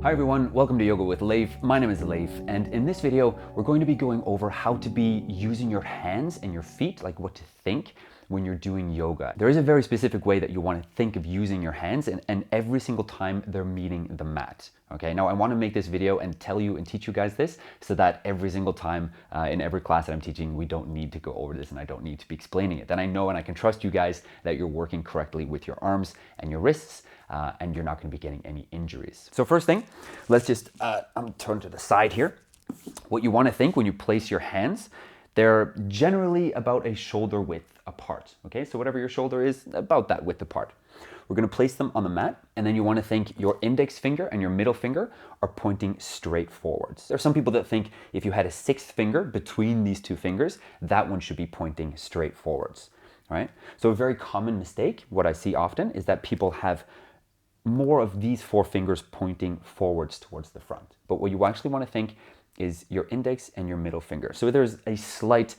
Hi everyone, welcome to Yoga with Leif. My name is Leif, and in this video, we're going to be going over how to be using your hands and your feet, like what to think when you're doing yoga. There is a very specific way that you want to think of using your hands and every single time they're meeting the mat. Okay, now I want to make this video and tell you and teach you guys this so that every single time in every class that I'm teaching, we don't need to go over this and I don't need to be explaining it. Then I know and I can trust you guys that you're working correctly with your arms and your wrists and you're not going to be getting any injuries. So first thing, let's just turn to the side here. What you want to think when you place your hands, they're generally about a shoulder width apart. Okay, so whatever your shoulder is, about that width apart. We're going to place them on the mat, and then you want to think your index finger and your middle finger are pointing straight forwards. There are some people that think if you had a sixth finger between these two fingers, that one should be pointing straight forwards. Right? So a very common mistake, what I see often, is that people have more of these four fingers pointing forwards towards the front. But what you actually want to think is your index and your middle finger. So there's a slight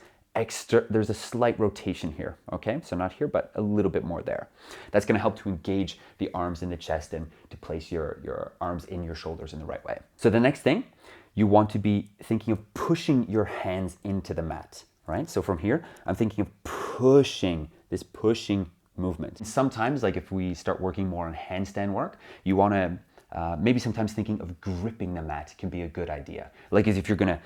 rotation here, okay? So not here, but a little bit more there. That's gonna help to engage the arms in the chest and to place your arms in your shoulders in the right way. So the next thing, you want to be thinking of pushing your hands into the mat, right? So from here, I'm thinking of pushing movement. Sometimes, like if we start working more on handstand work, you want to maybe sometimes thinking of gripping the mat can be a good idea. Like as if you're gonna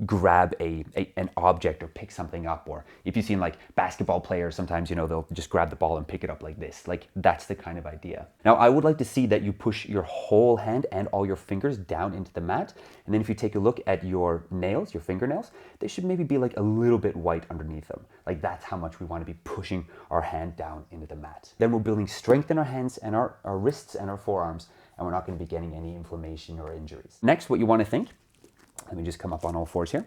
grab an object or pick something up, or if you've seen like basketball players, sometimes, you know, they'll just grab the ball and pick it up like this. Like that's the kind of idea. Now I would like to see that you push your whole hand and all your fingers down into the mat. And then if you take a look at your nails, your fingernails, they should maybe be like a little bit white underneath them. Like that's how much we want to be pushing our hand down into the mat. Then we're building strength in our hands and our wrists and our forearms, and we're not going to be getting any inflammation or injuries. Next, what you want to think, let me just come up on all fours here,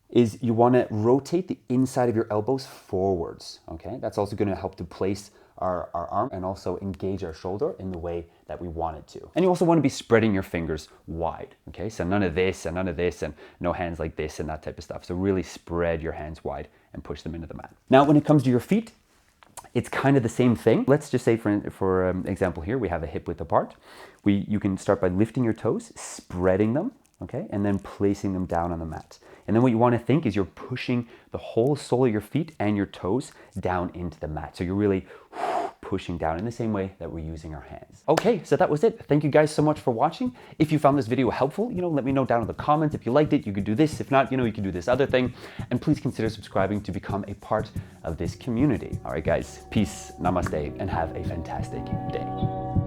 is you want to rotate the inside of your elbows forwards, okay? That's also going to help to place our arm and also engage our shoulder in the way that we want it to. And you also want to be spreading your fingers wide, okay? So none of this and none of this and no hands like this and that type of stuff. So really spread your hands wide and push them into the mat. Now, when it comes to your feet, it's kind of the same thing. Let's just say for example here, we have a hip width apart. You can start by lifting your toes, spreading them, okay, and then placing them down on the mat. And then what you want to think is you're pushing the whole sole of your feet and your toes down into the mat. So you're really pushing down in the same way that we're using our hands. Okay, so that was it. Thank you guys so much for watching. If you found this video helpful, you know, let me know down in the comments. If you liked it, you could do this. If not, you know, you can do this other thing. And please consider subscribing to become a part of this community. All right, guys, peace, namaste, and have a fantastic day.